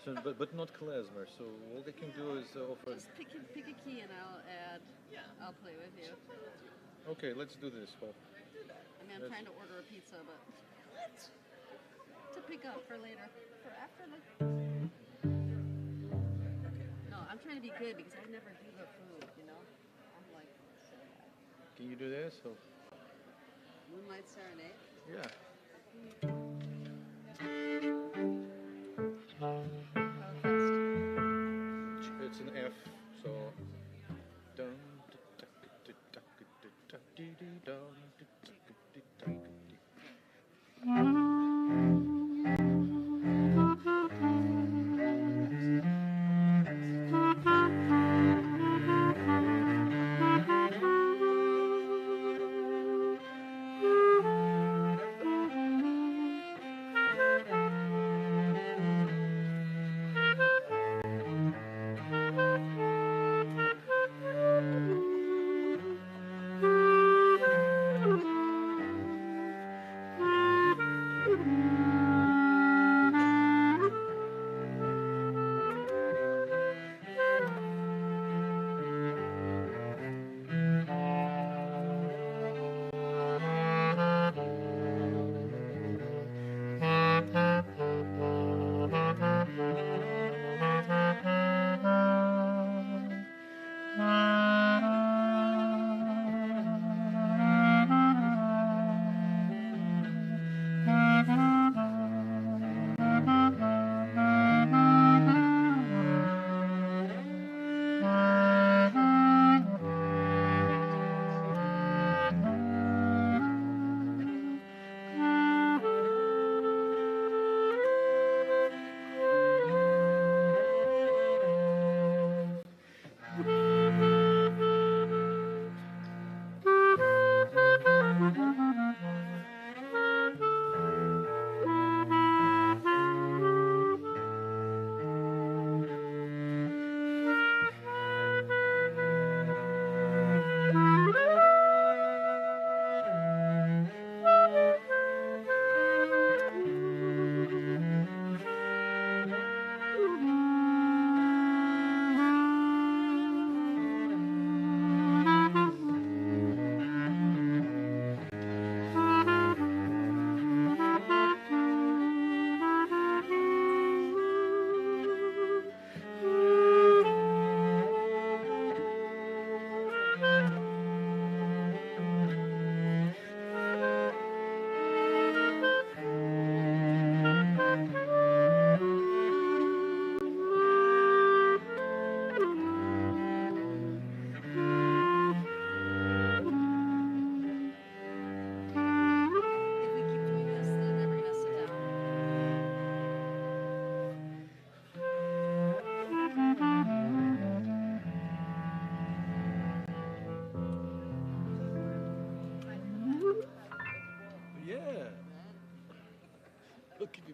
So, but not klezmer. So all they can do is offer. Just pick a key and I'll add. Yeah. I'll play with you. Okay, let's do this. Well, I mean, I'm trying to order a pizza, but what? To pick up for later, for after the. No, I'm trying to be good because I never do the food. You know, I'm like. Can you do this? So. Moonlight Serenade. Yeah. It's an F, so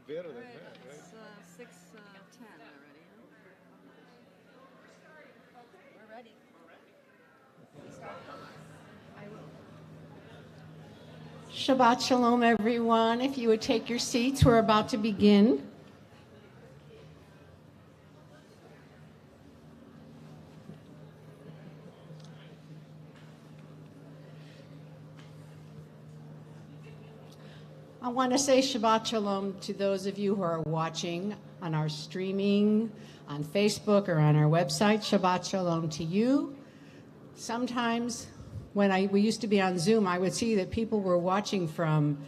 better than that, right? It's 6:10 already. We're ready. Shabbat Shalom, everyone. If you would take your seats, we're about to begin. I want to say Shabbat Shalom to those of you who are watching on our streaming, on Facebook, or on our website. Shabbat Shalom to you. Sometimes when we used to be on Zoom, I would see that people were watching from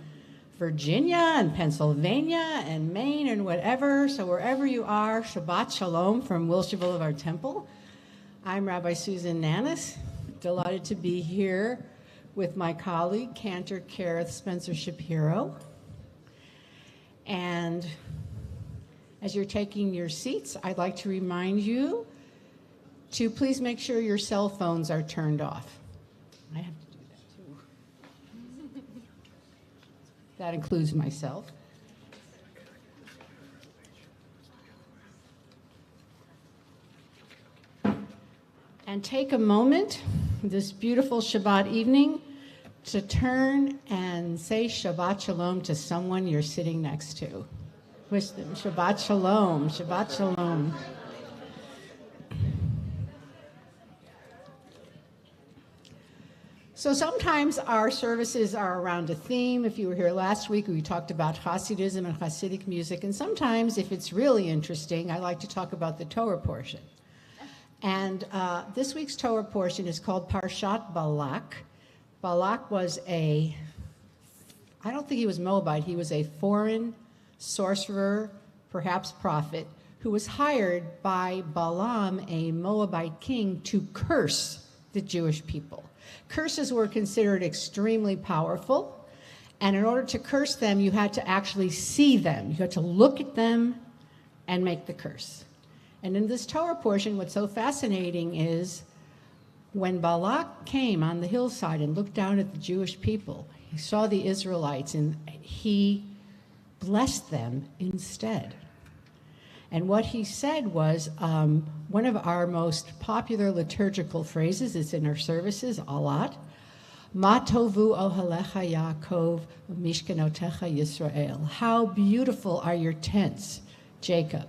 Virginia and Pennsylvania and Maine and whatever. So wherever you are, Shabbat Shalom from Wilshire Boulevard Temple. I'm Rabbi Susan Nanus, delighted to be here with my colleague, Cantor, Kerith, Spencer Shapiro. And as you're taking your seats, I'd like to remind you to please make sure your cell phones are turned off. I have to do that too. That includes myself. And take a moment this beautiful Shabbat evening to turn and say Shabbat Shalom to someone you're sitting next to. Wish them Shabbat Shalom. Shabbat Shalom. So sometimes our services are around a theme. If you were here last week, we talked about Hasidism and Hasidic music. And sometimes, if it's really interesting, I like to talk about the Torah portion. And this week's Torah portion is called Parashat Balak. Balak was I don't think he was Moabite, he was a foreign sorcerer, perhaps prophet, who was hired by Balaam, a Moabite king, to curse the Jewish people. Curses were considered extremely powerful, and in order to curse them, you had to actually see them. You had to look at them and make the curse. And in this Torah portion, what's so fascinating is when Balak came on the hillside and looked down at the Jewish people, he saw the Israelites and he blessed them instead. And what he said was one of our most popular liturgical phrases. It's in our services a lot. Ma tovu ohalecha Yaakov mishkanotecha Yisrael. How beautiful are your tents, Jacob,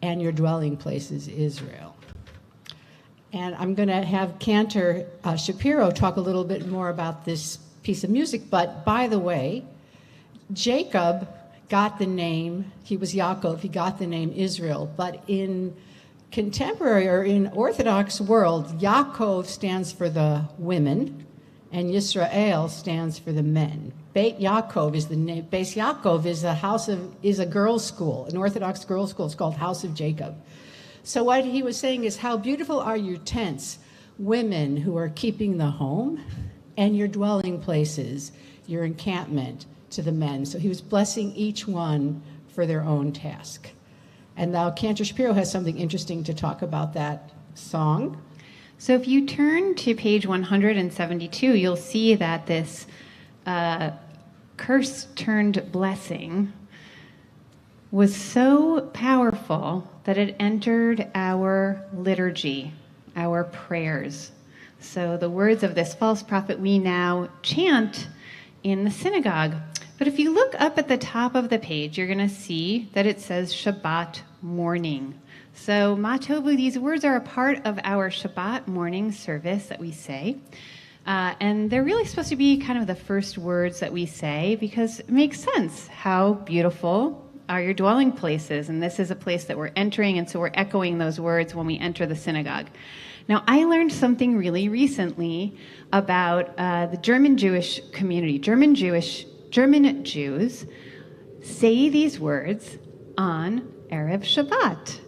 and your dwelling places, Israel. And I'm going to have Cantor Shapiro talk a little bit more about this piece of music. But by the way, Jacob got the name, he was Yaakov, he got the name Israel. But in contemporary or in Orthodox world, Yaakov stands for the women and Yisrael stands for the men. Beit Yaakov is the name. Beis Yaakov is a girls' school, an Orthodox girls' school. It's called House of Jacob. So what he was saying is, how beautiful are your tents, women who are keeping the home, and your dwelling places, your encampment, to the men. So he was blessing each one for their own task. And now Cantor Shapiro has something interesting to talk about that song. So if you turn to page 172, you'll see that this curse turned blessing was so powerful that it entered our liturgy, our prayers. So the words of this false prophet we now chant in the synagogue. But if you look up at the top of the page, you're going to see that it says Shabbat morning. So Matovu, these words are a part of our Shabbat morning service that we say. And they're really supposed to be kind of the first words that we say because it makes sense. How beautiful are your dwelling places? And this is a place that we're entering, and so we're echoing those words when we enter the synagogue. Now, I learned something really recently about the German Jewish community. German Jews say these words on Erev Shabbat.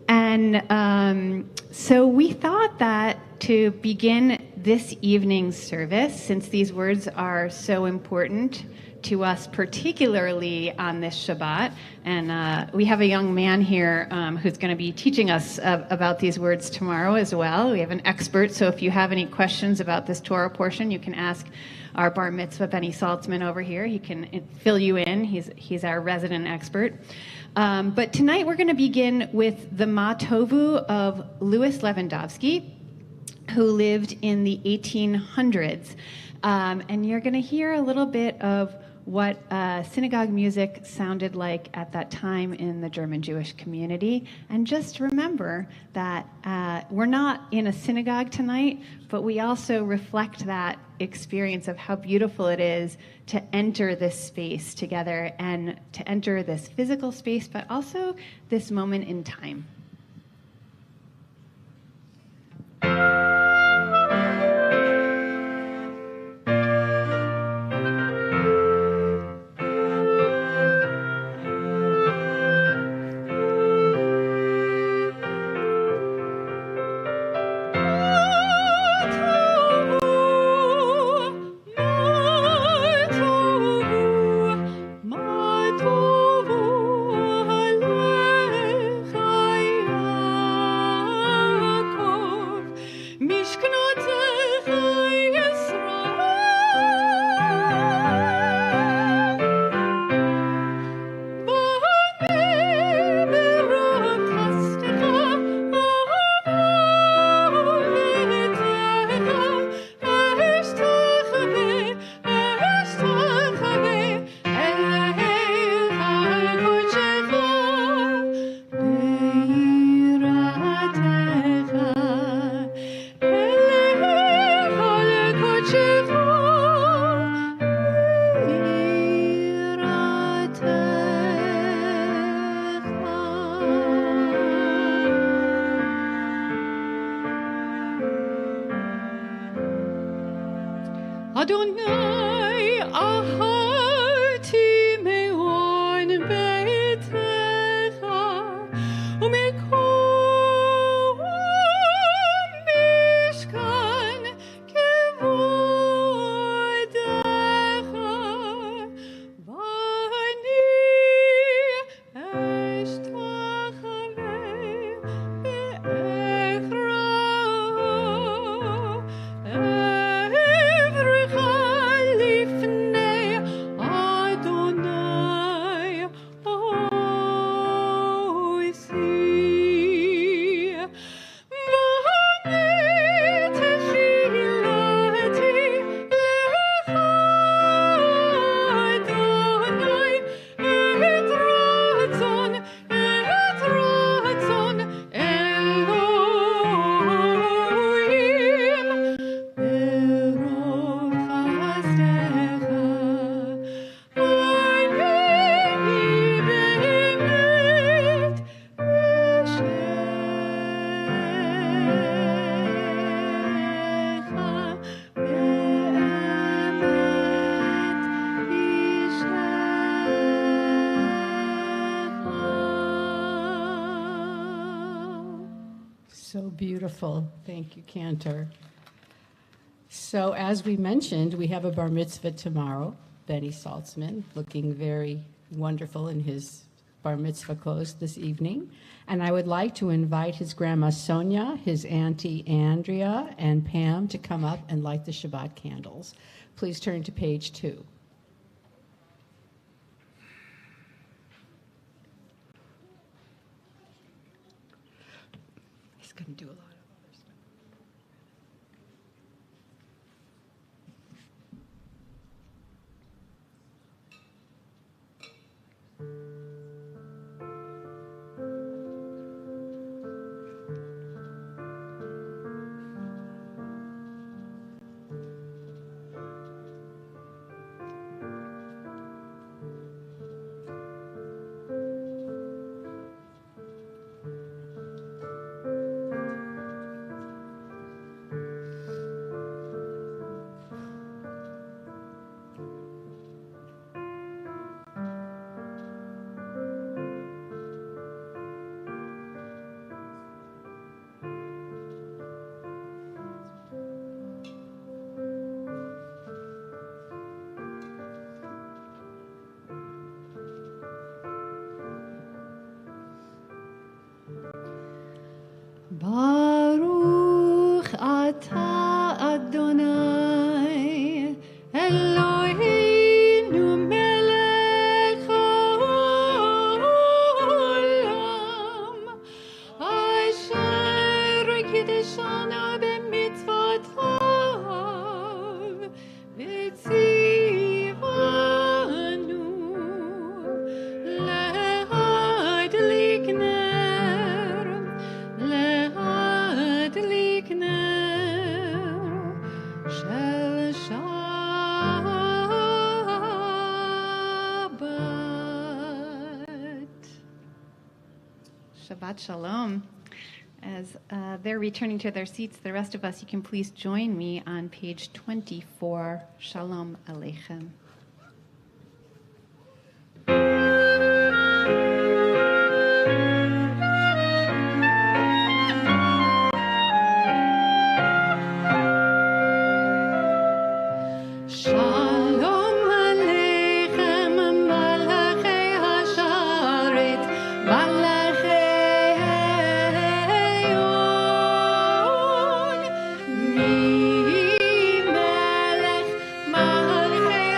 And so we thought that to begin this evening's service, since these words are so important to us, particularly on this Shabbat, and we have a young man here who's going to be teaching us about these words tomorrow as well. We have an expert, so if you have any questions about this Torah portion, you can ask our bar mitzvah Benny Saltzman over here. He can fill you in. He's our resident expert. But tonight we're going to begin with the Ma Tovu of Louis Lewandowski, who lived in the 1800s. And you're going to hear a little bit of what synagogue music sounded like at that time in the German Jewish community. And just remember that we're not in a synagogue tonight, but we also reflect that experience of how beautiful it is to enter this space together and to enter this physical space, but also this moment in time. Ma tovu alecha Adonai, aharti me'on beitecha, u'mekol mishkan kevodecha, v'ani eshtachaveh be'echra, evrecha lifnei Adonai oisi. V'ani tefilati lecha Adonai, et ratzon Elohim, berov chasdecha, ayehi be'emet b'shecha, be'emet b'shecha. So beautiful. Thank you, Cantor. So as we mentioned, we have a bar mitzvah tomorrow. Benny Saltzman, looking very wonderful in his bar mitzvah clothes this evening. And I would like to invite his grandma Sonia, his auntie Andrea, and Pam to come up and light the Shabbat candles. Please turn to page 2. He's going to do a lot of other stuff. Baruch atah Adonai Eloheinu melech haolam asher kiddeshanu b'mitzvotav v'tzivanu להדליק נר של Shabbat. Shabbat Shalom. As they're returning to their seats, the rest of us, you can please join me on page 24, Shalom Aleichem. Shalom Aleichem, Malachei Hasharet, Malachei Eyon, Mi Melech Malachei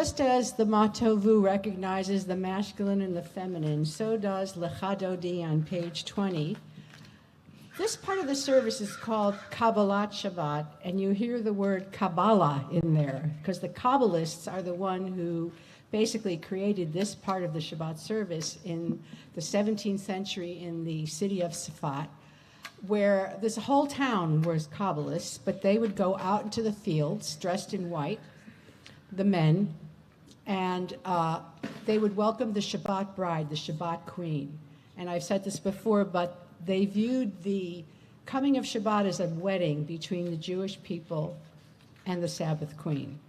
just as the Matovu recognizes the masculine and the feminine, so does Lecha Dodi on page 20. This part of the service is called Kabbalat Shabbat, and you hear the word Kabbalah in there, because the Kabbalists are the one who basically created this part of the Shabbat service in the 17th century in the city of Safat, where this whole town was Kabbalists, but they would go out into the fields dressed in white, the men, and they would welcome the Shabbat bride, the Shabbat queen. And I've said this before, but they viewed the coming of Shabbat as a wedding between the Jewish people and the Sabbath queen.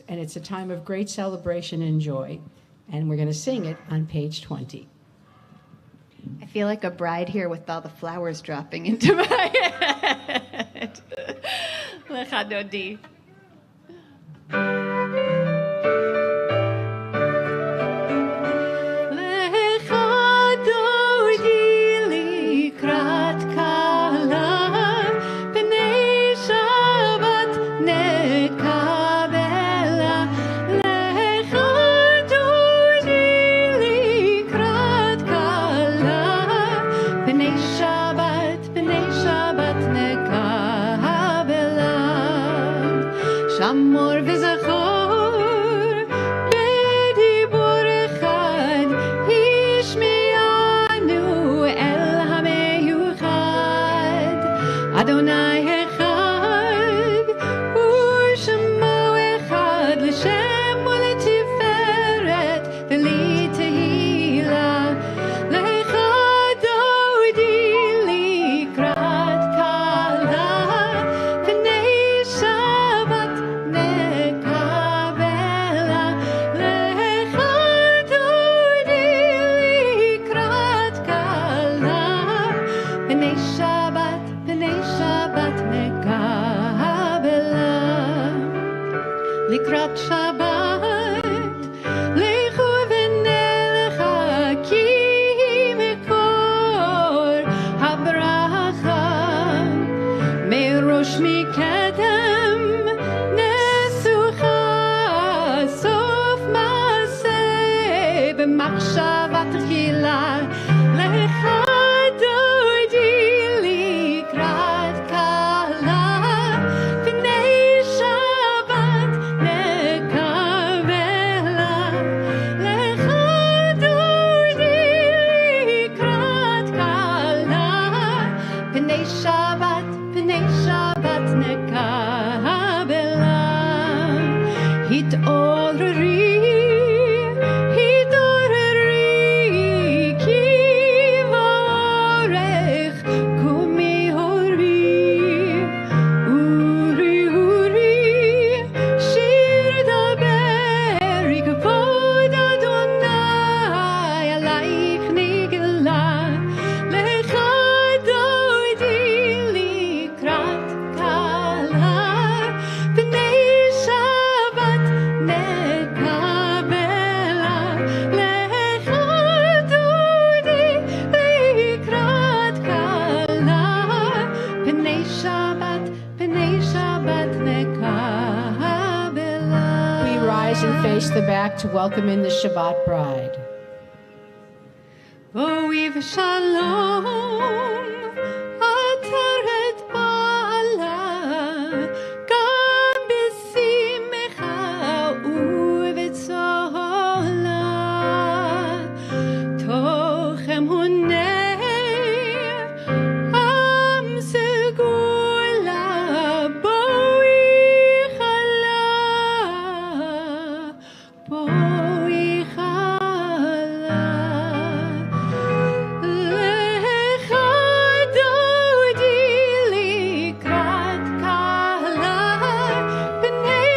And it's a time of great celebration and joy. And we're going to sing it on page 20. I feel like a bride here with all the flowers dropping into my head. Lecha Dodi. Amor וזכור בדיבור אחד השמיענו אל המיוחד אדוני אחד ושמו אחד לשם ולתפארת ולתהילה לך דודי לקראת כלה פני שבת לקראת שבת, לכו ונלכה כי מקור הברכה מראש מקדם נסוכה סוף מעשה במחשבה תחילה לך דודי לקראת כלה פני שבת נקבלה לך דודי לקראת כלה פני שבת נקבלה התעוררי כי בורך קומי הורי אורי שיר דבר כבוד אדוני עלייך נגלה לך דודי לקראת כלה פני שבת נקבלה לך דודי לקראת כלה פני שבת נקבלה. We rise and face the back to welcome in the Shabbat bride. בואי ושלום עטרת בעלה גם בשמחה ובצהלה תוך אמוני עם סגולה בואי חלה לך דודי לקראת כלה פני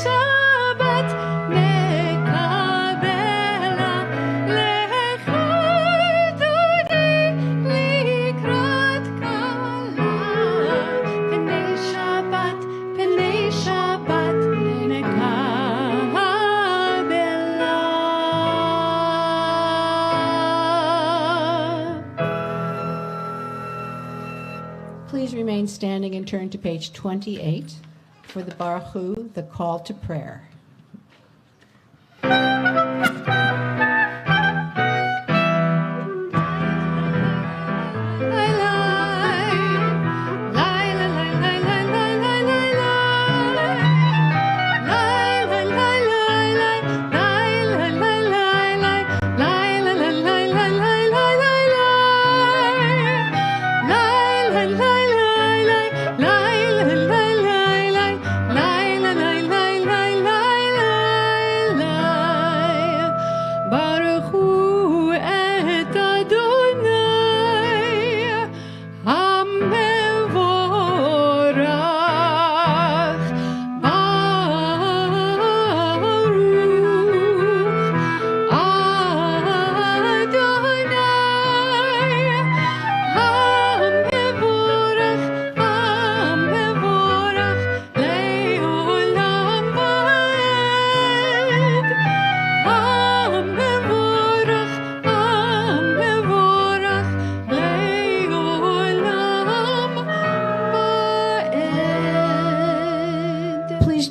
שבת נקבלה לך דודי לקראת כלה פני שבת נקבלה. Please remain standing and turn to page 28 for the Barchu, the call to prayer.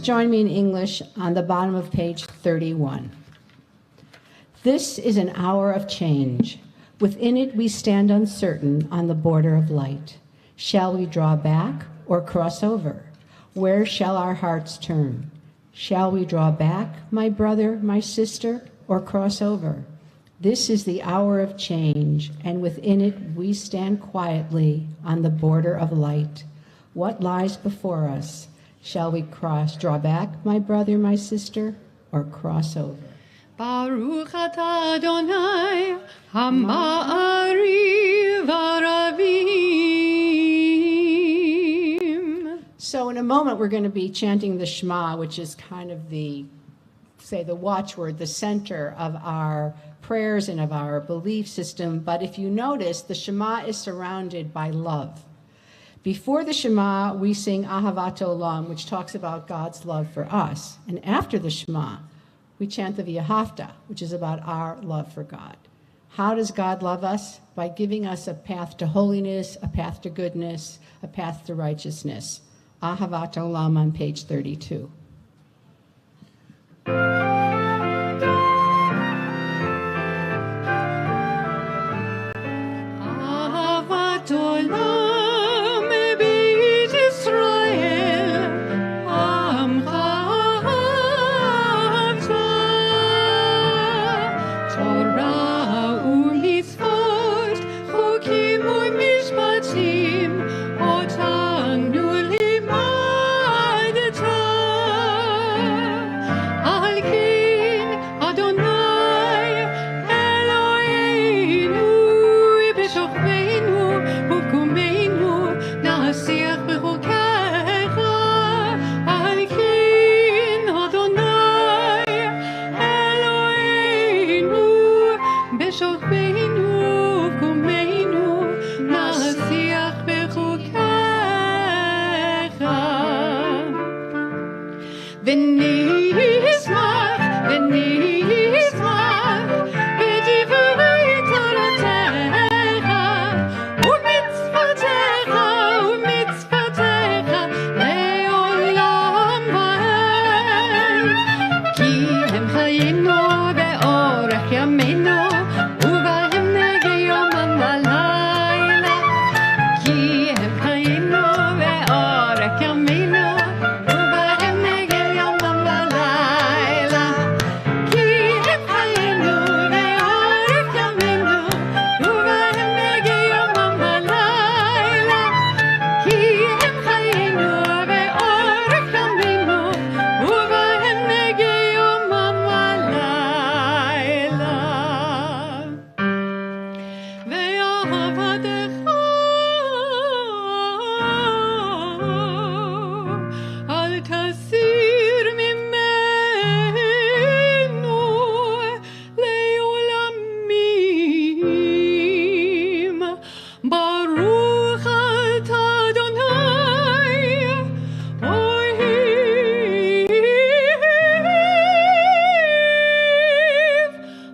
join me in English on the bottom of page 31. This is an hour of change. Within it we stand uncertain on the border of light. Shall we draw back or cross over? Where shall our hearts turn? Shall we draw back, my brother, my sister, or cross over? This is the hour of change, and within it we stand quietly on the border of light. What lies before us? Shall we draw back, my brother, my sister, or cross over? Baruch atah Adonai, Hama'ari v'aravim. So in a moment, we're going to be chanting the Shema, which is kind of the watchword, the center of our prayers and of our belief system. But if you notice, the Shema is surrounded by love. Before the Shema, we sing Ahavat Olam, which talks about God's love for us. And after the Shema, we chant the V'ahavta, which is about our love for God. How does God love us? By giving us a path to holiness, a path to goodness, a path to righteousness. Ahavat Olam on page 32. Ahavat Olam beit Yisrael, Amcha ahavta. Torah u'mitzvot, chukim u'mishpatim, otanu limadta. Al ken Adonai Eloheinu b'shokbeinu u'b'kumeinu na'asiach b'chokecha. Al ken Adonai Eloheinu b'shokbeinu u'b'kumeinu na'asiach b'chokecha. ונשמח בדברי תורתך ומצוותיך לעולם ועד. כי הם חיינו באורך ימינו ובהם נגה יומם ולילה. כי הם חיינו באורך ימינו ובהם נגה יומם ולילה. כי הם חיינו באורך ימינו ובהם נגה יומם ולילה. כי הם חיינו באורך ימינו ובהם נגה יומם ולילה. ואהבתך אל תסיר ממנו לעולמים. ברוך אתה אדוני אוהב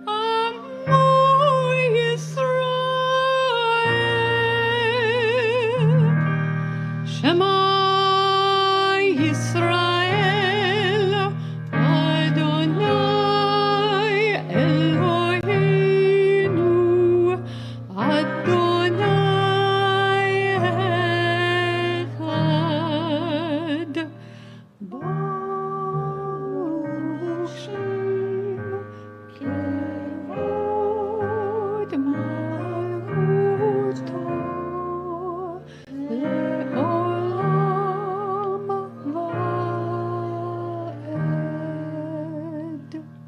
עמו ישראל. שמע ישראל אדוני אלוהינו אדוני אחד. ברוך שם כבוד מלכותו לעולם ועד.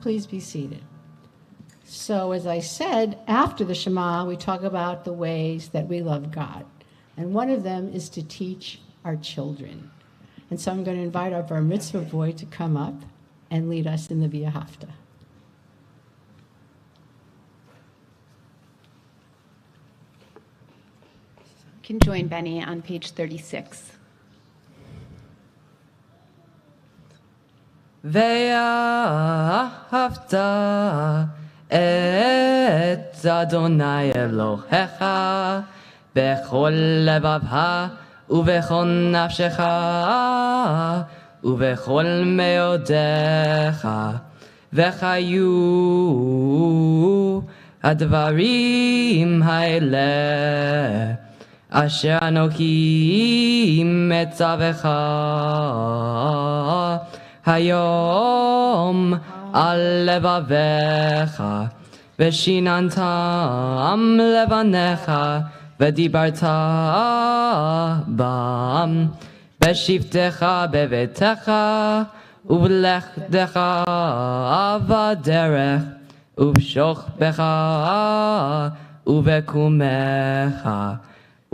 Please be seated. So as I said, after the Shema, we talk about the ways that we love God. And one of them is to teach our children. And so I'm going to invite our Bar Mitzvah boy to come up and lead us in the V'ahavta. You can join Benny on page 36. ואהבת את אדוני אלוהיך בכל לבבך ובכל נפשך ובכל מאודיך, וחיו הדברים האלה, אשר אנוכי מצווך היום על לבביך, ושיננתם לבניך, ודיברת בם, בשבתך בביתך, ובלכתך בדרך, ובשוכבך ובקומך,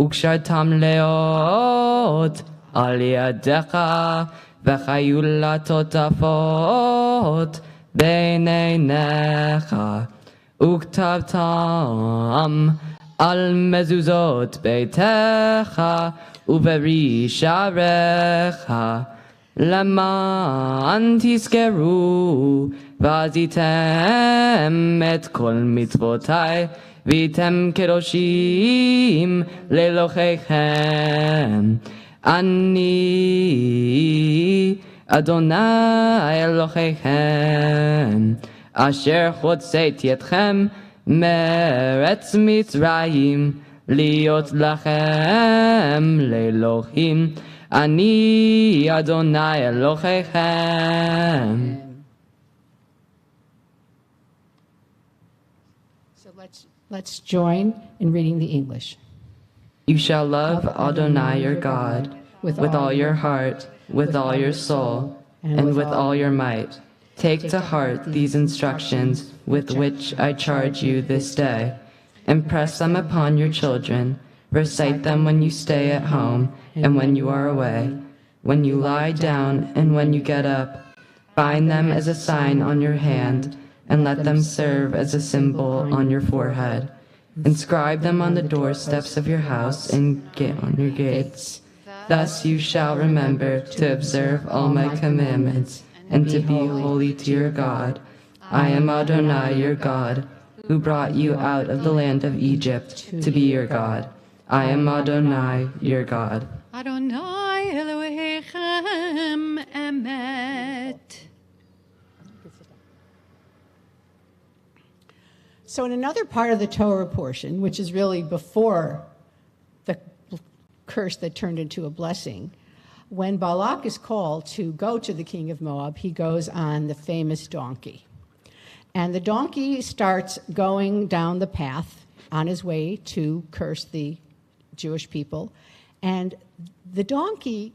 וקשרתם להיות על ידך, וחיו לטוטפות בין עיניך, וכתבתם על מזוזות ביתך וברי שעריך, למען תזכרו ועשיתם את כל מצוותיי, והייתם קדושים לאלוהיכם. אני אדוני אלוהיכם, אשר הוצאתי אתכם מארץ מצרים, להיות לכם לאלוהים. אני אדוני אלוהיכם. So let's join in reading the English. You shall love Adonai your God with all your heart, with all your soul, and with all your might. Take to heart these instructions with which I charge you this day. Impress them upon your children. Recite them when you stay at home and when you are away, when you lie down and when you get up. Bind them as a sign on your hand, and let them serve as a symbol on your forehead. Inscribe them on the doorsteps of your house and on your gates. Thus you shall remember to observe all my commandments and to be holy to your God. I am Adonai your God, who brought you out of the land of Egypt to be your God. I am Adonai your God. Adonai Elohechem Emet. So in another part of the Torah portion, which is really before the curse that turned into a blessing, when Balak is called to go to the king of Moab, he goes on the famous donkey. And the donkey starts going down the path on his way to curse the Jewish people. And the donkey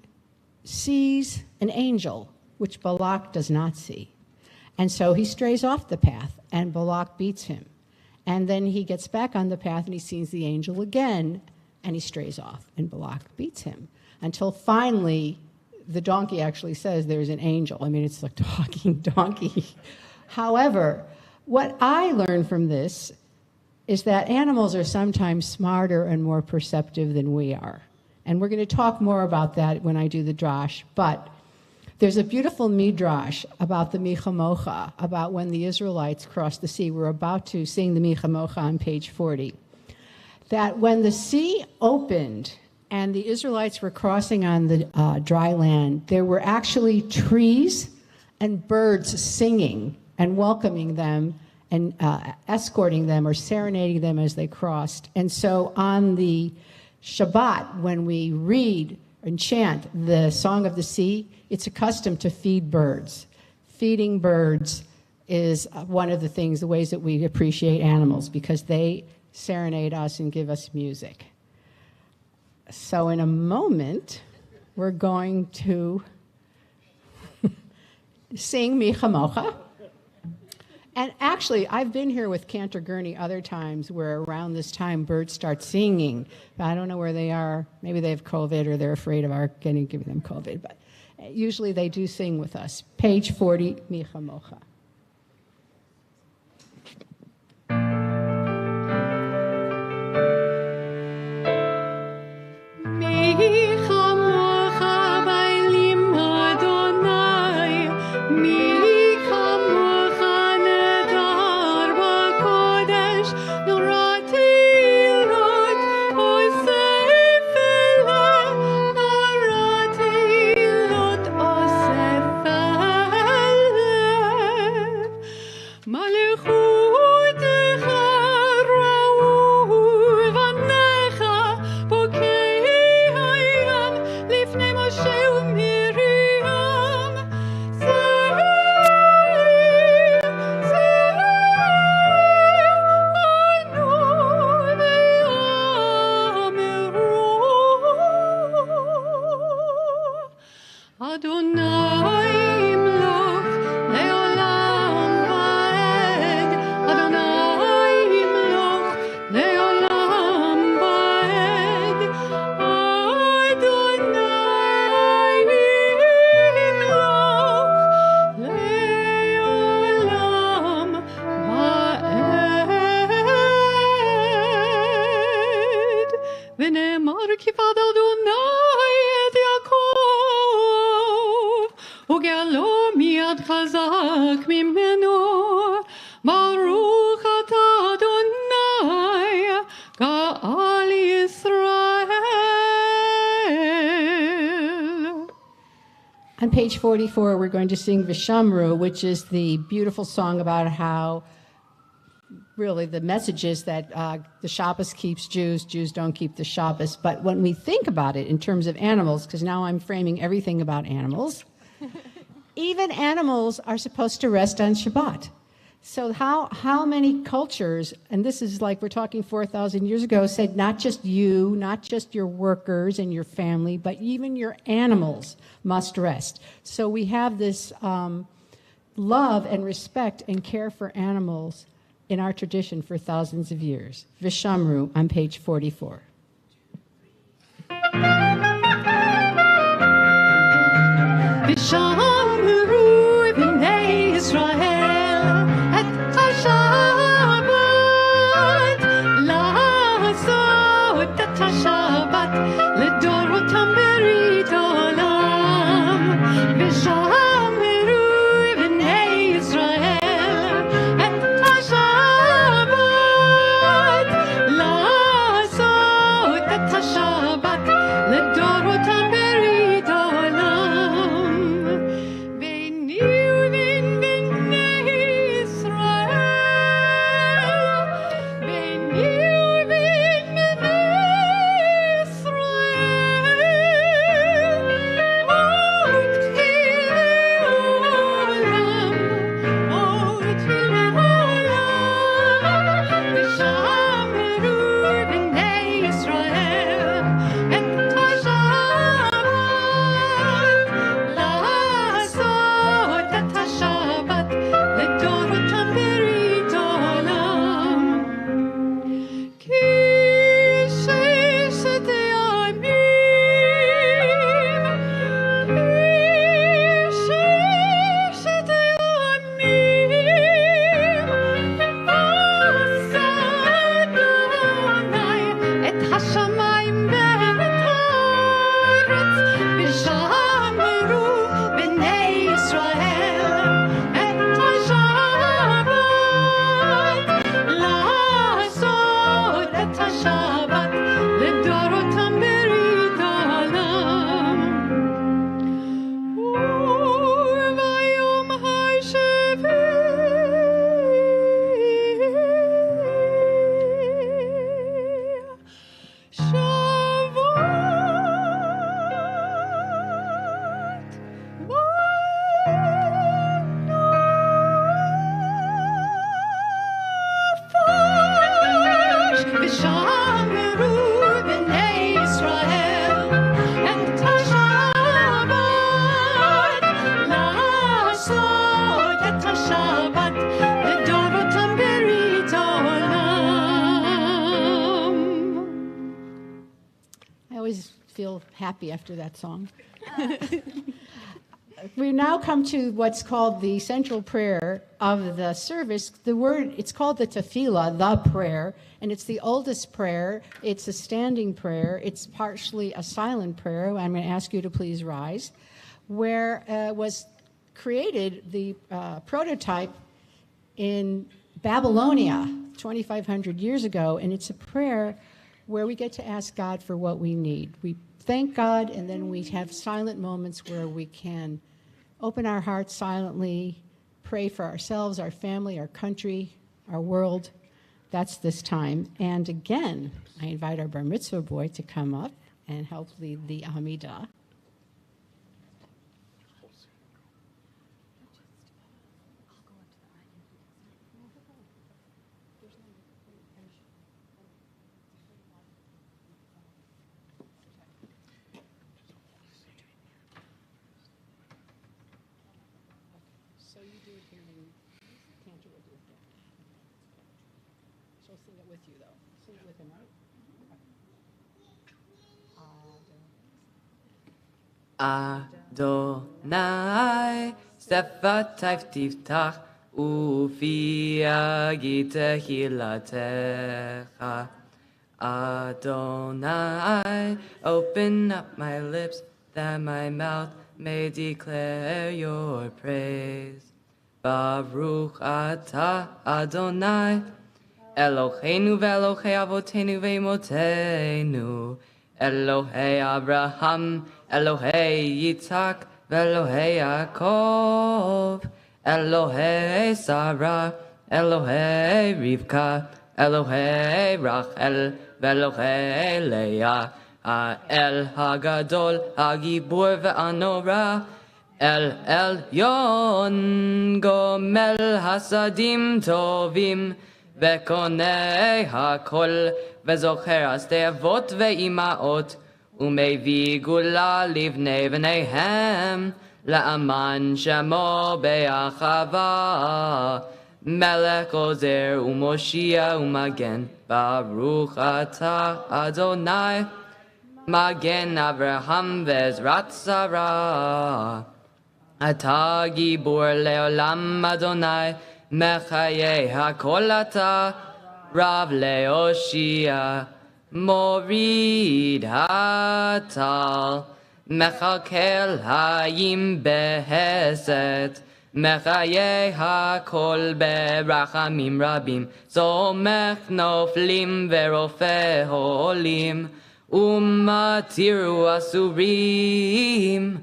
sees an angel, which Balak does not see. And so he strays off the path, and Balak beats him. And then he gets back on the path, and he sees the angel again, and he strays off, and Balak beats him. Until finally, the donkey actually says there's an angel. I mean, it's like a talking donkey. However, what I learned from this is that animals are sometimes smarter and more perceptive than we are. And we're going to talk more about that when I do the drash. But there's a beautiful midrash about the Chamocha, about when the Israelites crossed the sea. We're about to sing the Chamocha on page 40. That when the sea opened and the Israelites were crossing on the dry land, there were actually trees and birds singing and welcoming them and escorting them or serenading them as they crossed. And so on the Shabbat, when we read and chant the Song of the Sea, it's a custom to feed birds. Feeding birds is one of the things, the ways that we appreciate animals, because they serenade us and give us music. So in a moment, we're going to sing Mi Chamocha. And actually, I've been here with Cantor Gurney other times where around this time birds start singing. But I don't know where they are. Maybe they have COVID or they're afraid of our giving them COVID. But usually they do sing with us. Page 40, Mi Chamocha. ונאמר כיפת אדוני את יעקב, וגאלו מיד חזק ממנו. ברוך אתה אדוני, גאל ישראל. On page 44, we're going to sing Vishamru, which is the beautiful song about how really the message is that the Shabbos keeps Jews, Jews don't keep the Shabbos. But when we think about it in terms of animals, because now I'm framing everything about animals, even animals are supposed to rest on Shabbat. So how many cultures, and this is like we're talking 4,000 years ago, said not just you, not just your workers and your family, but even your animals must rest. So we have this love and respect and care for animals in our tradition for thousands of years. Vishamru on page 44. Vishamru b'nei Israel. Shabbat לדורותם ברית עולם ושמרו בני ישראל את השבת לעשות את השבת לדורותם ברית עולם ביני ובין בני ישראל ביני Happy after that song. We now come to what's called the central prayer of the service. It's called the Tefilah, the prayer, and it's the oldest prayer. It's a standing prayer. It's partially a silent prayer. I'm going to ask you to please rise, where was created the prototype in Babylonia 2,500 years ago, and it's a prayer where we get to ask God for what we need. We thank God, and then we have silent moments where we can open our hearts silently, pray for ourselves, our family, our country, our world. That's this time. And again, I invite our bar mitzvah boy to come up and help lead the Amidah. So you do it here and Cantor will do it there. She'll sing it with you, though. Sing it with him, right? Adonai, Sefatayv Tiftach, Ufi Agit Tehilatecha. Adonai, open up my lips, that my mouth may declare your praise. Baruch atah Adonai, Eloheinu ve'Elohei avotenu ve'imotenu, Elohei Abraham, Elohei Yitzhak, ve'Elohei Yaakov, Elohei Sarah, Elohei Rivka, Elohei Rachel, ve'Elohei Leah, El Hagadol, Hagibur ve'Anora, El Elyon, Gomel Hasadim Tovim, Vekonei Hakol, Vezocher Asdei Avot ve'Imaot, Umevi Gula Livnei V'neihem, La'aman Shemo Be'achava, Melech Ozer Umoshia Umagen, Baruch atah Adonai, Magen Avraham Ve'ezrat Sarah, Atah Gibor Le'olam Adonai, Mechaye HaKol Atah, Rav Le'oshia, Morid Hatal, Mechakel Hayim Beheset, Mechaye HaKol Berachamim Rabim, Zomech Noflim Ve'Rofe Holim, Umatiru Asurim,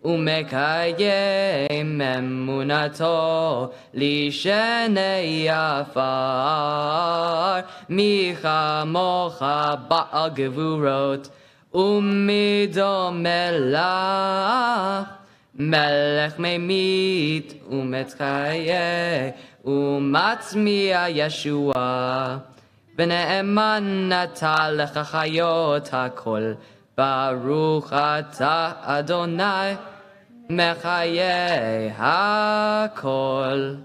Umekayem Emunato, Lishenei Afar, Michamocha Ba'al Gevurot, Umidomelach, Melech Memit, Umetchaye, Umatzmiya Yeshua, V'ne'eman nata lecha chayot hakol, Baruch atah Adonai, Mechaye hakol.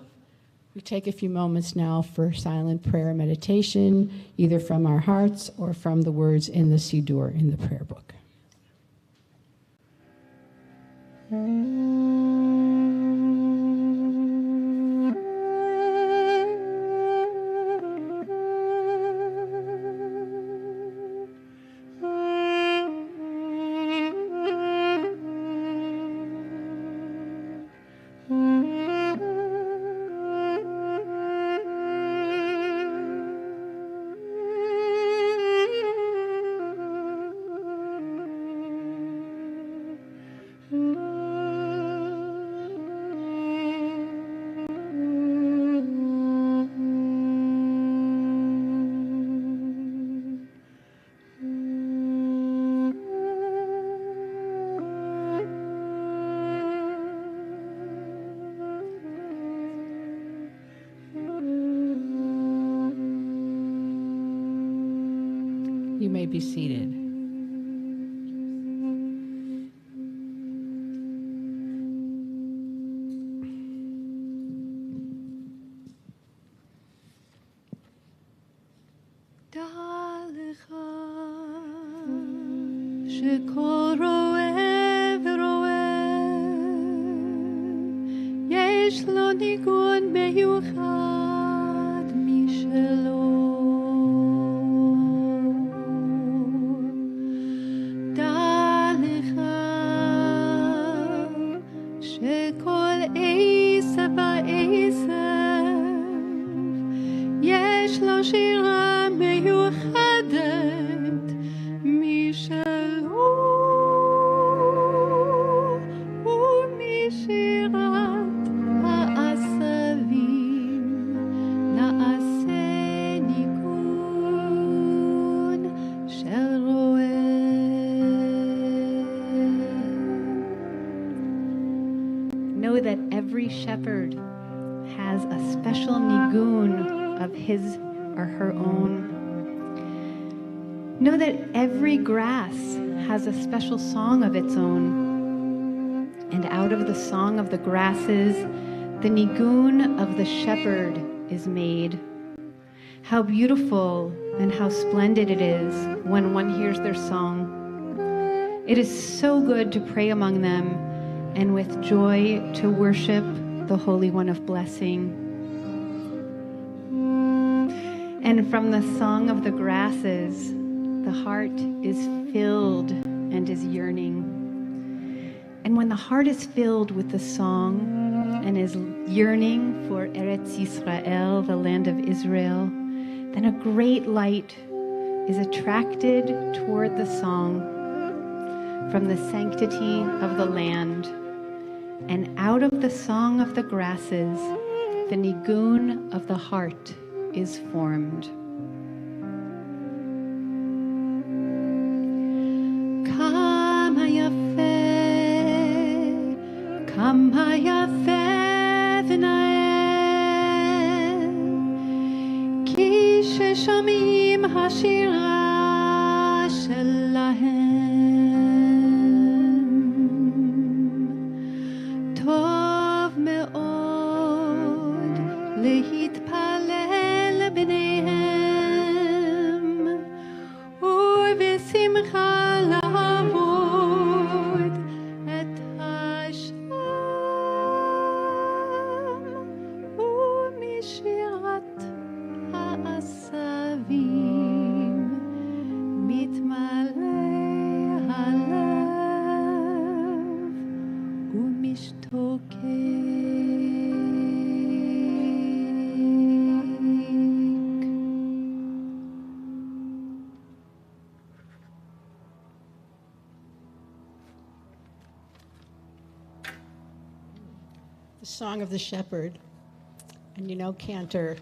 We take a few moments now for silent prayer meditation, either from our hearts or from the words in the Siddur, in the prayer book. You may be seated. שכל רואה ורואה, יש לו ניגון מיוחד משלו. דע לך שכל עשב ועשב, יש לו שירה מיוחדת משלו. Know that every shepherd has a special nigun of his or her own. Know that every grass has a special song of its own. And out of the song of the grasses, the nigun of the shepherd is made. How beautiful and how splendid it is when one hears their song. It is so good to pray among them and with joy to worship the Holy One of Blessing. And from the song of the grasses, the heart is filled and is yearning. And when the heart is filled with the song and is yearning for Eretz Yisrael, the land of Israel, then a great light is attracted toward the song from the sanctity of the land. And out of the song of the grasses, the nigun of the heart is formed. Kama yafe v'nael, ki sheshomim hashira shelahem. Tov me'od lehitpalel b'neihem, u'v'simcha לעבוד את השם, ומשירת העשבים מתמלא הלב ומשתוקק. The Song of the Shepherd. And you know, Cantor,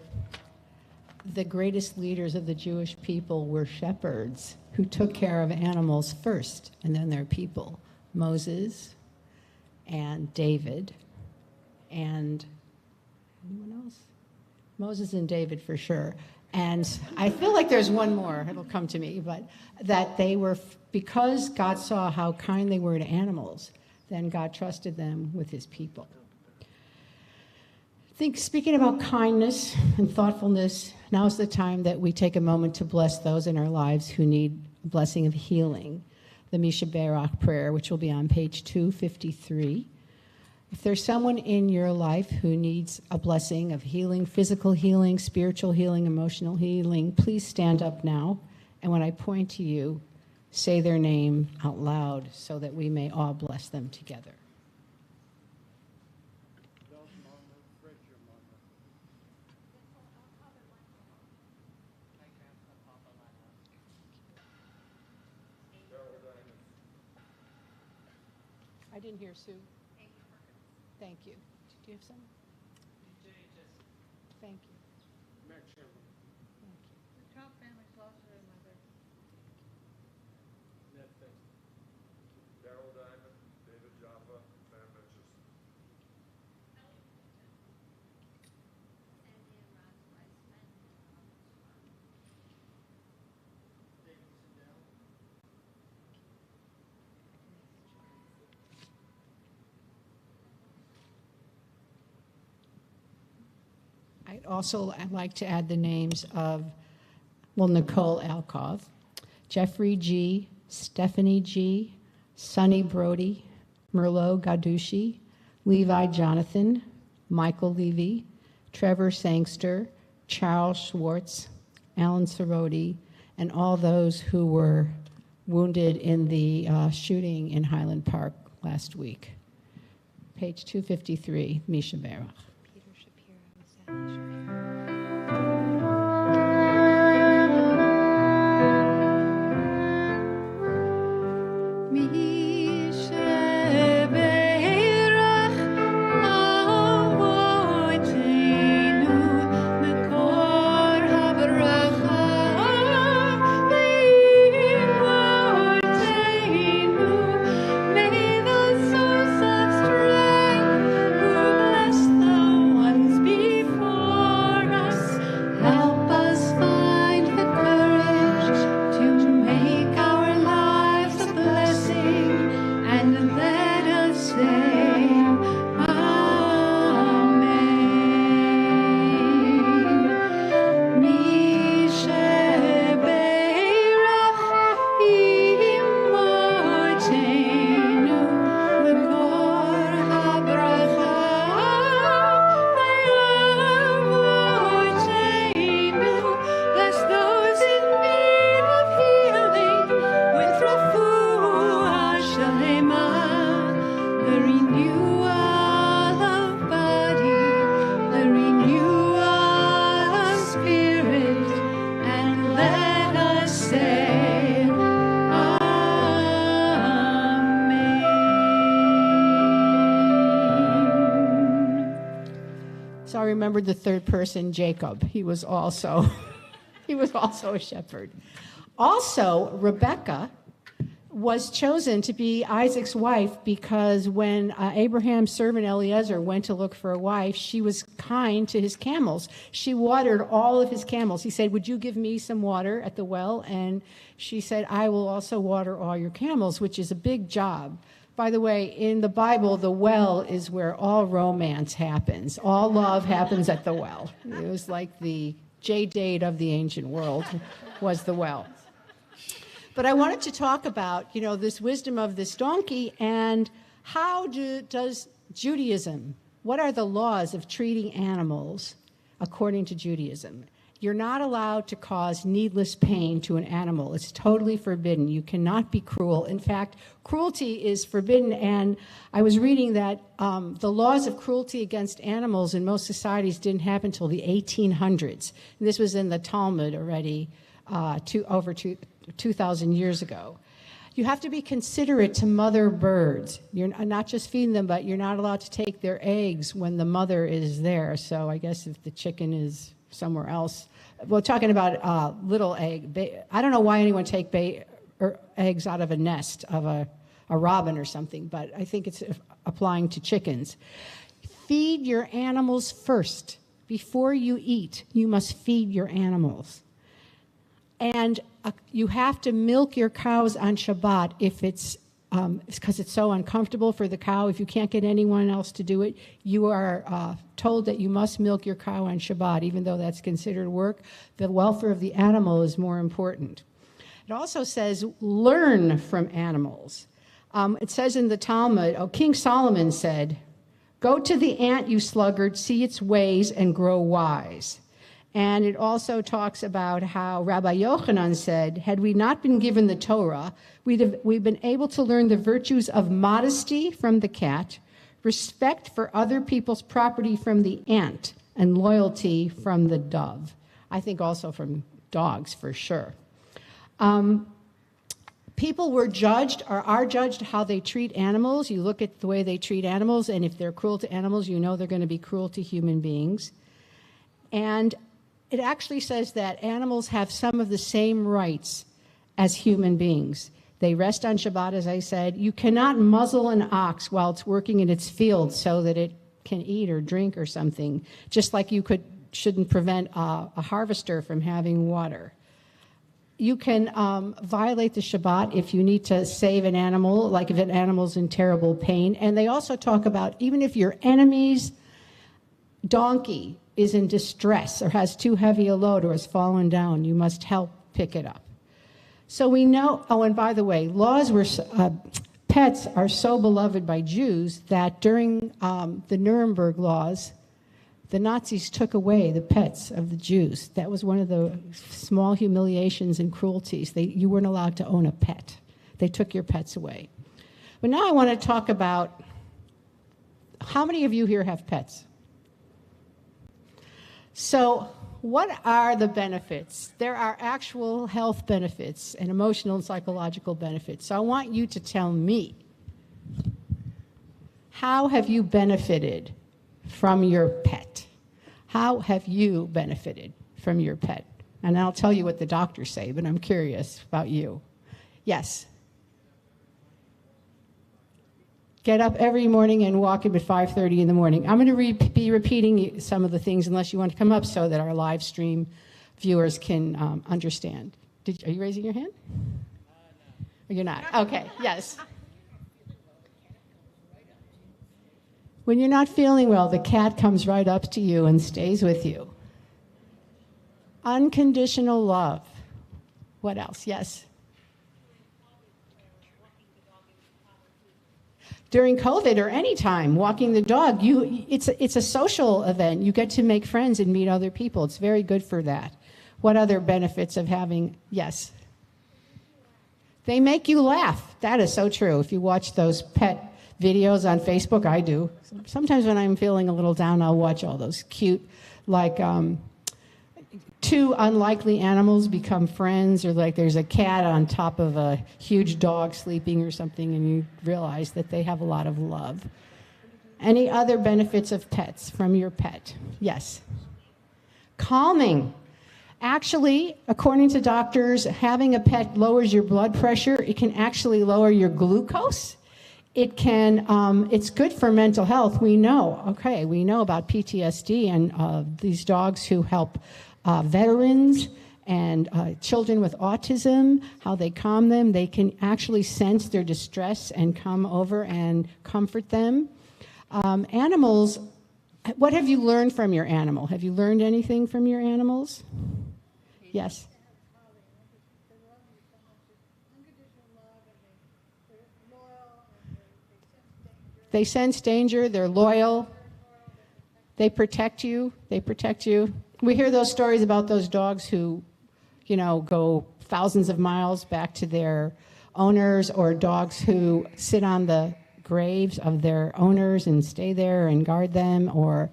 the greatest leaders of the Jewish people were shepherds who took care of animals first and then their people. Moses and David and anyone else? Moses and David for sure. And I feel like there's one more, it'll come to me, but that they were, because God saw how kind they were to animals, then God trusted them with his people. I think speaking about kindness and thoughtfulness, now's the time that we take a moment to bless those in our lives who need a blessing of healing. The Misha Berach prayer, which will be on page 253. If there's someone in your life who needs a blessing of healing, physical healing, spiritual healing, emotional healing, please stand up now. And when I point to you, say their name out loud so that we may all bless them together. I didn't hear Sue. Thank you. Do you have some? Thank you. Thank you. The Trump family's lost their mother. Daryl Diamond, David Jaffa, Sam Mitchell. I'd like to add the names of, Nicole Alkov, Jeffrey G., Stephanie G., Sonny Brody, Merlot Gadushi, Levi Jonathan, Michael Levy, Trevor Sangster, Charles Schwartz, Alan Soroti, and all those who were wounded in the shooting in Highland Park last week. Page 253, Misha Berach. Blessing. remembered the third person, Jacob. He was also a shepherd. Also, Rebekah was chosen to be Isaac's wife because when Abraham's servant Eliezer went to look for a wife, she was kind to his camels. She watered all of his camels. He said, "Would you give me some water at the well?" And she said, "I will also water all your camels," which is a big job. By the way, in the Bible, the well is where all romance happens. All love happens at the well. It was like the J-date of the ancient world was the well. But I wanted to talk about, this wisdom of this donkey and how does Judaism, what are the laws of treating animals according to Judaism? You're not allowed to cause needless pain to an animal. It's totally forbidden. You cannot be cruel. In fact, cruelty is forbidden, and I was reading that the laws of cruelty against animals in most societies didn't happen until the 1800s. And this was in the Talmud already over 2,000 years ago. You have to be considerate to mother birds. You're not just feeding them, but you're not allowed to take their eggs when the mother is there. So I guess if the chicken is somewhere else. We're talking about little egg. I don't know why anyone take eggs out of a nest of a robin or something, but I think it's applying to chickens. Feed your animals first. Before you eat, you must feed your animals. And you have to milk your cows on Shabbat if it's because it's so uncomfortable for the cow. If you can't get anyone else to do it, you are told that you must milk your cow on Shabbat, even though that's considered work. The welfare of the animal is more important. It also says, learn from animals. It says in the Talmud, King Solomon said, "Go to the ant, you sluggard, see its ways and grow wise." And it also talks about how Rabbi Yochanan said, had we not been given the Torah, we've been able to learn the virtues of modesty from the cat, respect for other people's property from the ant, and loyalty from the dove. I think also from dogs, for sure. People were judged, or are judged, how they treat animals. You look at the way they treat animals, and if they're cruel to animals, you know they're going to be cruel to human beings. And it actually says that animals have some of the same rights as human beings. They rest on Shabbat, as I said. You cannot muzzle an ox while it's working in its field so that it can eat or drink or something, just like you shouldn't prevent a harvester from having water. You can violate the Shabbat if you need to save an animal, like if an animal's in terrible pain. And they also talk about even if your enemy's donkey is in distress or has too heavy a load or has fallen down, you must help pick it up. So we know, and by the way, pets are so beloved by Jews that during the Nuremberg laws, the Nazis took away the pets of the Jews. That was one of the small humiliations and cruelties. You weren't allowed to own a pet. They took your pets away. But now I want to talk about, how many of you here have pets? So what are the benefits? There are actual health benefits and emotional and psychological benefits. So I want you to tell me, how have you benefited from your pet? How have you benefited from your pet? And I'll tell you what the doctors say, but I'm curious about you. Yes? Get up every morning and walk him at 5:30 in the morning. I'm going to be repeating some of the things unless you want to come up so that our live stream viewers can understand. Are you raising your hand? No. You're not? Okay, yes. When you're not feeling well, the cat comes right up to you and stays with you. Unconditional love. What else? Yes? During COVID or any time, walking the dog, it's a social event. You get to make friends and meet other people. It's very good for that. What other benefits of having, yes? They make you laugh. That is so true. If you watch those pet videos on Facebook, I do. Sometimes when I'm feeling a little down, I'll watch all those cute, like two unlikely animals become friends, or like there's a cat on top of a huge dog sleeping or something, and you realize that they have a lot of love. Any other benefits of pets from your pet? Yes. Calming. Actually, according to doctors, having a pet lowers your blood pressure. It can actually lower your glucose. It can, it's good for mental health. We know, okay, we know about PTSD and these dogs who help veterans and children with autism, how they calm them. They can actually sense their distress and come over and comfort them. Animals, what have you learned from your animal? Have you learned anything from your animals? Yes. They sense danger, they're loyal, they protect you, We hear those stories about those dogs who, go thousands of miles back to their owners, or dogs who sit on the graves of their owners and stay there and guard them, or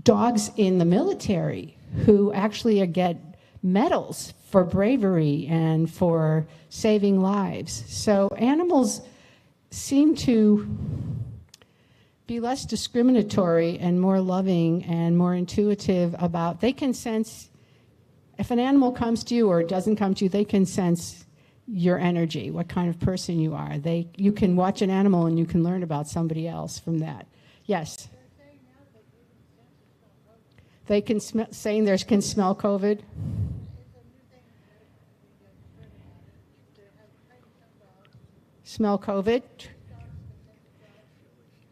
dogs in the military who actually get medals for bravery and for saving lives. So animals seem to be less discriminatory and more loving and more intuitive about, they can sense, if an animal comes to you or doesn't come to you, they can sense your energy, what kind of person you are. You can watch an animal and you can learn about somebody else from that. Yes? They can saying they can smell COVID. Smell COVID.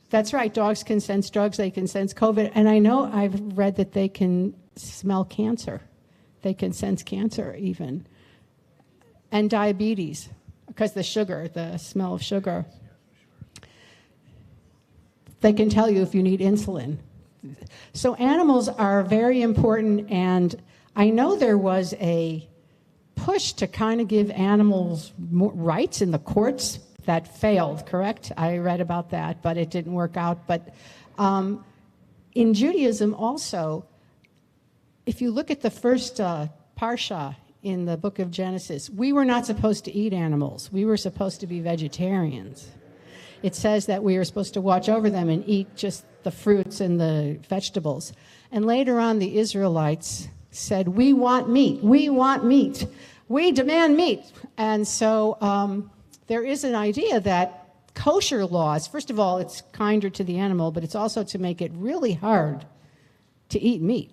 That's right. Dogs can sense drugs. They can sense COVID. And I know I've read that they can smell cancer. They can sense cancer even. And diabetes, because the smell of sugar. They can tell you if you need insulin. So animals are very important, and I know there was a push to kind of give animals more rights in the courts that failed, correct? I read about that, but it didn't work out. But in Judaism also, if you look at the first parsha in the book of Genesis, we were not supposed to eat animals. We were supposed to be vegetarians. It says that we are supposed to watch over them and eat just the fruits and the vegetables. And later on, the Israelites said, we want meat, we demand meat. And so there is an idea that kosher laws, first of all, it's kinder to the animal, but it's also to make it really hard to eat meat.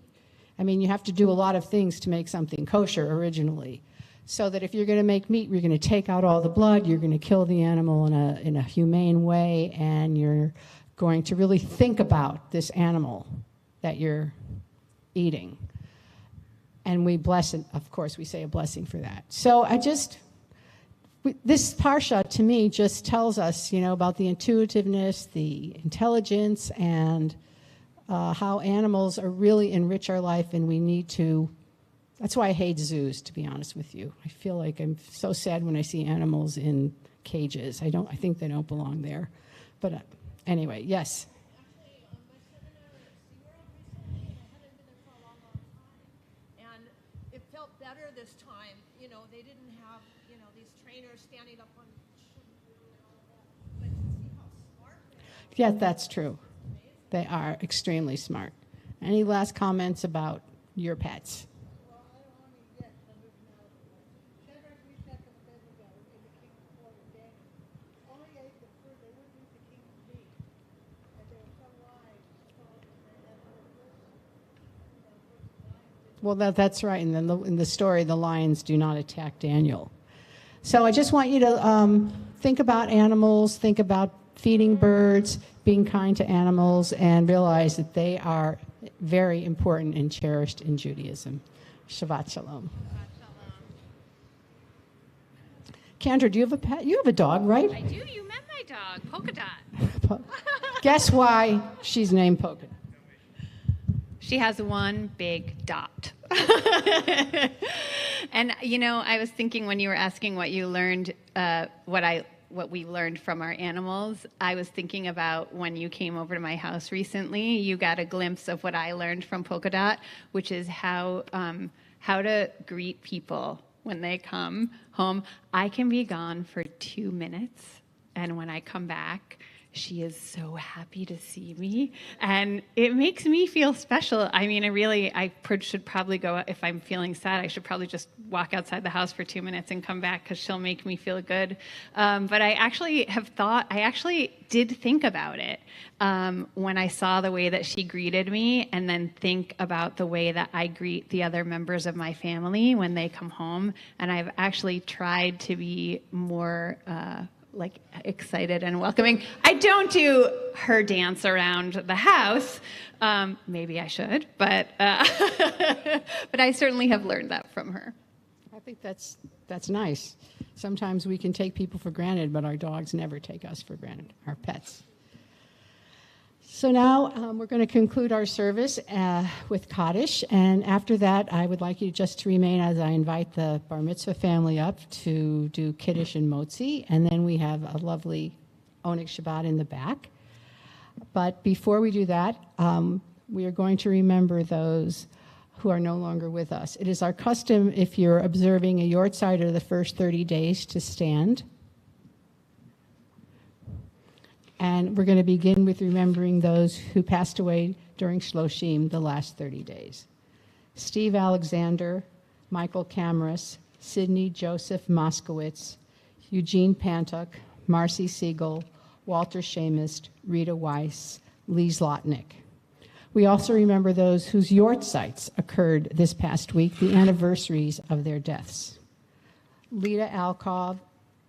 I mean, you have to do a lot of things to make something kosher originally. So that if you're going to make meat, you're going to take out all the blood, you're going to kill the animal in a humane way, and you're going to really think about this animal that you're eating. And we bless it, of course, we say a blessing for that. So this parsha to me just tells us, about the intuitiveness, the intelligence, and how animals are really enrich our life, and we need to. That's why I hate zoos, to be honest with you. I feel like I'm so sad when I see animals in cages. I think they don't belong there. But anyway, yes. Actually, my son and I were at SeaWorld recently, and I hadn't been there for a long, long time. And it felt better this time. They didn't have, these trainers standing up on and all of that. But to see how smart they are. Yeah, that's true. They are extremely smart. Any last comments about your pets? Well, that's right. And then in the story, the lions do not attack Daniel. So I just want you to think about animals, think about feeding birds, being kind to animals, and realize that they are very important and cherished in Judaism. Shabbat Shalom. Cantor, do you have a pet? You have a dog, right? I do. You met my dog, Polka Dot. Guess why she's named Polka Dot? She has one big dot. And, I was thinking when you were asking what you learned, what we learned from our animals, I was thinking about when you came over to my house recently, you got a glimpse of what I learned from Polka Dot, which is how to greet people when they come home. I can be gone for 2 minutes, and when I come back, she is so happy to see me, and it makes me feel special. I mean, I should probably go, if I'm feeling sad, I should probably just walk outside the house for 2 minutes and come back, because she'll make me feel good. But I actually did think about it when I saw the way that she greeted me, and then think about the way that I greet the other members of my family when they come home. And I've actually tried to be more excited and welcoming. I don't do her dance around the house. Maybe I should, but but I certainly have learned that from her. I think that's nice. Sometimes we can take people for granted, but our dogs never take us for granted, our pets. So now we're going to conclude our service with Kaddish, and after that I would like you just to remain as I invite the Bar Mitzvah family up to do Kiddush and Motzi, and then we have a lovely Oneg Shabbat in the back. But before we do that, we are going to remember those who are no longer with us. It is our custom, if you're observing a Yortzeit or the first 30 days, to stand. And we're going to begin with remembering those who passed away during Shloshim, the last 30 days. Steve Alexander, Michael Camrus, Sidney Joseph Moskowitz, Eugene Pantuk, Marcy Siegel, Walter Shamist, Rita Weiss, Lee Zlotnick. We also remember those whose Yortzeits occurred this past week, the anniversaries of their deaths. Lita Alkov,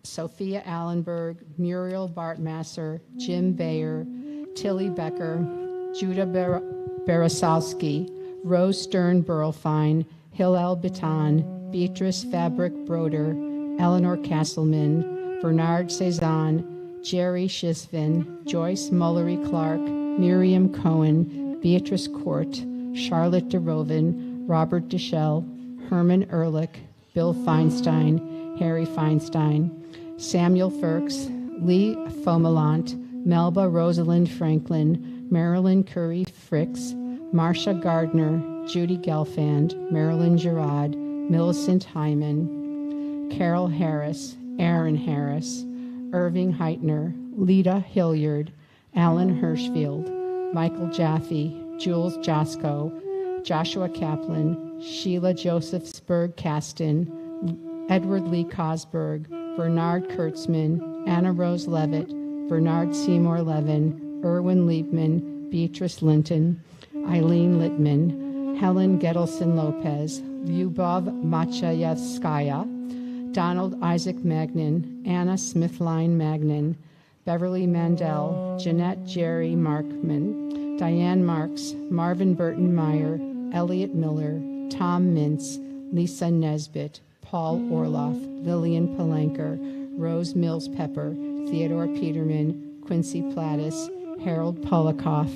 Sophia Allenberg, Muriel Bartmasser, Jim Bayer, Tilly Becker, Judah Berosowski, Rose Stern Burlfine, Hillel Bitan, Beatrice Fabric Broder, Eleanor Castleman, Bernard Cezanne, Jerry Shisvin, Joyce Mullery Clark, Miriam Cohen, Beatrice Court, Charlotte DeRoven, Robert Deschel, Herman Ehrlich, Bill Feinstein, Harry Feinstein, Samuel Ferks, Lee Fomelant, Melba Rosalind Franklin, Marilyn Curry Fricks, Marcia Gardner, Judy Gelfand, Marilyn Gerard, Millicent Hyman, Carol Harris, Aaron Harris, Irving Heitner, Lita Hilliard, Alan Hirschfield, Michael Jaffe, Jules Jasko, Joshua Kaplan, Sheila Joseph Spurg-Caston, Edward Lee Cosberg, Bernard Kurtzman, Anna Rose Levitt, Bernard Seymour Levin, Erwin Liebman, Beatrice Linton, Eileen Littman, Helen Gedelson Lopez, Lyubov Machayevskaya, Donald Isaac Magnin, Anna Smithline Magnin, Beverly Mandel, Jeanette Jerry Markman, Diane Marks, Marvin Burton Meyer, Elliot Miller, Tom Mintz, Lisa Nesbitt, Paul Orloff, Lillian Palanker, Rose Mills Pepper, Theodore Peterman, Quincy Plattis, Harold Polikoff,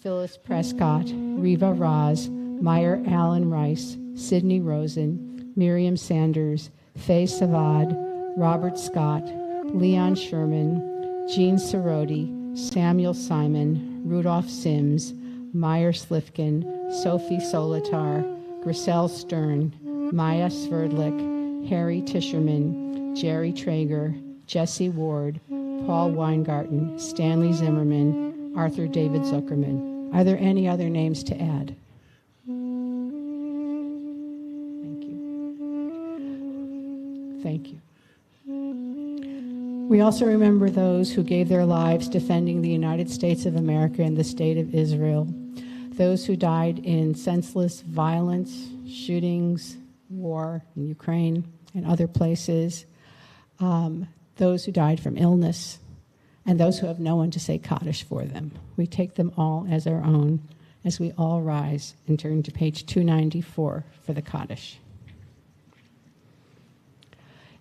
Phyllis Prescott, Riva Raz, Meyer Allen Rice, Sidney Rosen, Miriam Sanders, Faye Savad, Robert Scott, Leon Sherman, Jean Soroti, Samuel Simon, Rudolph Sims, Meyer Slifkin, Sophie Solitar, Griselle Stern, Maya Sverdlik, Harry Tischerman, Jerry Traeger, Jesse Ward, Paul Weingarten, Stanley Zimmerman, Arthur David Zuckerman. Are there any other names to add? Thank you. We also remember those who gave their lives defending the United States of America and the State of Israel, those who died in senseless violence, shootings, war in Ukraine and other places, those who died from illness, and those who have no one to say Kaddish for them. We take them all as our own as we all rise and turn to page 294 for the Kaddish.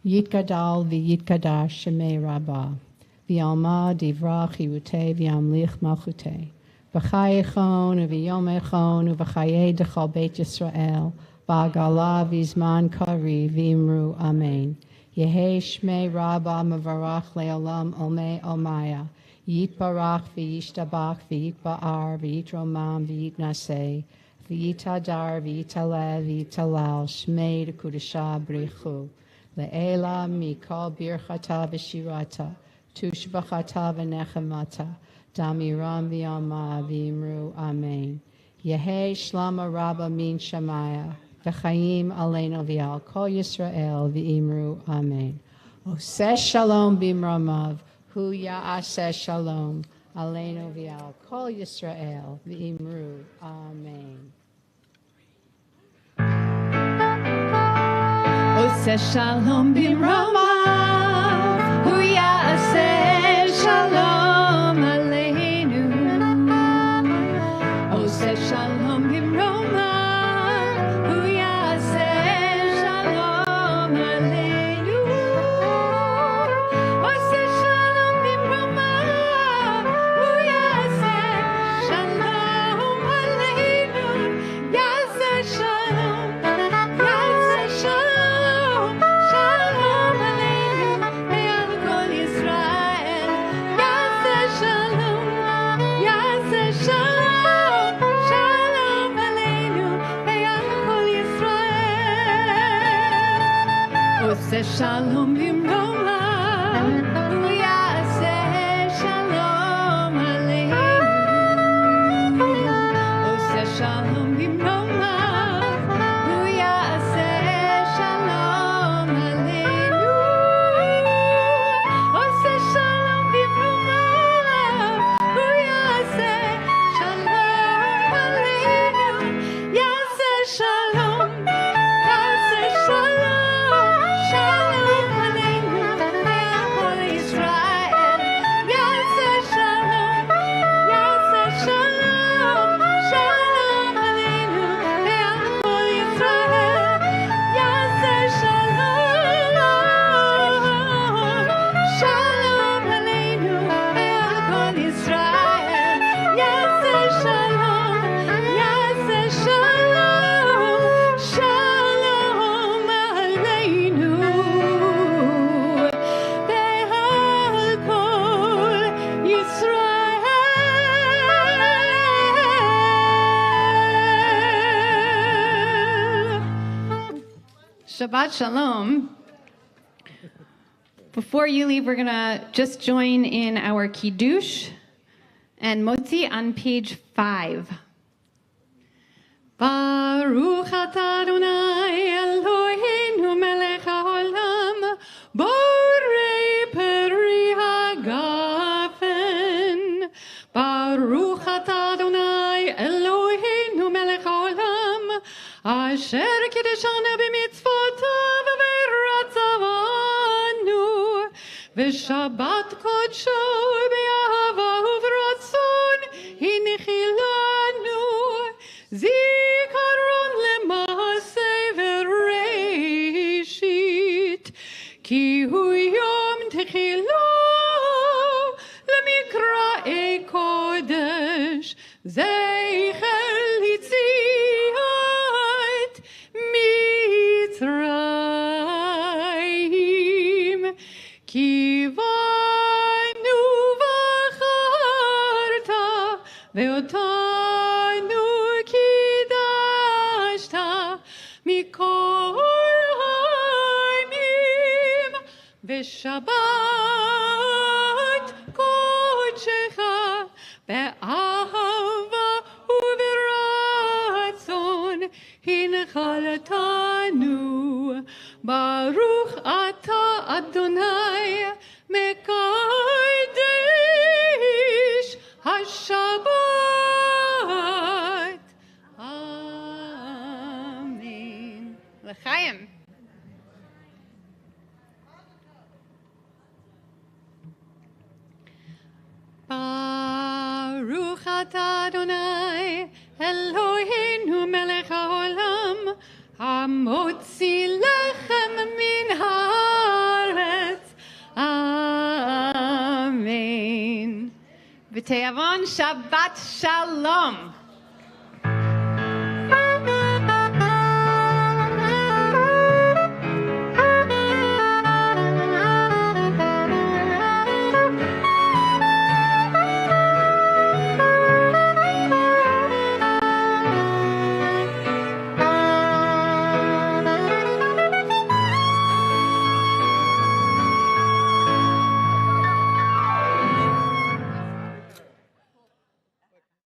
Yitgadal v'yitkadash shemei Rabbah, v'yalma divra chiyutei v'yamlich malchutei, v'chayechon v'yomechon v'chayei dechal beit Yisrael, v'agala v'zman kari v'imru amen. Yehei shmei Rabbah mevarach le'olam olmei olmaya, yitbarach v'yishtabach v'yitba'ar v'yitromam v'yitnaseh, v'yitadar v'yitalev v'yitalal shmei dekudasha b'richu. Le'ela mikol birchata v'shirata, tushbachata v'nechemata, damiram v'yama v'imru amen. Yehi shlama rabba min shamaya, v'chaim aleinu v'al kol Yisrael v'imru amen. Oseh shalom bimramav, hu ya'aseh shalom, aleinu v'al kol Yisrael v'imru amen. Oseh shalom bimramav, hu ya'aseh shalom aleinu. Oseh shalom bimramav, hu ya'aseh shalom aleinu. Oseh shalom bimramav, hu ya'aseh shalom aleinu. Ya'aseh shalom, ya'aseh shalom, shalom aleinu, ve'al kol Yisrael. Ya'aseh shalom, ya'aseh shalom, shalom aleinu, ve'al kol Yisrael. Oseh shalom bimromav, hu ya'aseh shalom aleinu. Oseh shalom bimromav, hu ya'aseh shalom aleinu. Oseh shalom bimromav, hu ya'aseh shalom aleinu. Ya'aseh shalom, ya'aseh shalom, shalom aleinu, ve'al kol Yisrael. Ya'aseh shalom, ya'aseh shalom, shalom aleinu, ve'al kol Yisrael. Ya'aseh shalom, shalom aleinu, ve'al kol Yisrael. Ya'aseh shalom, ya'aseh shalom, shalom aleinu, ve'al kol Yisrael. Shabbat Shalom. Before you leave, we're going to just join in our Kiddush and Motzi on page 5. Baruch atah Adonai Eloheinu melech haolam, borei peri hagafen. Baruch atah Adonai Eloheinu melech haolam, asher kiddeshanu b'mitzvotav v'ratzavanu, v'shabbat kodsho b'ahava uv'ratzon hinchilanu, zikaron lema'aseh v'reishit, ki hu yom techila lemikra'ei kodesh, zeicher litziat Mitzrayim, ki vanu v'acharta ve'otanu kidashta mikol ha'yamim, v'shabbat kodshecha be'ahava u'v'ratzon hinchaltanu. Baruch atah Adonai mekadesh hashabbat. Amen. L'chaim. Baruch atah Adonai Eloheinu melech haolam, hamotzi lechem min haaretz. Amen. V'te'avon Shabbat Shalom.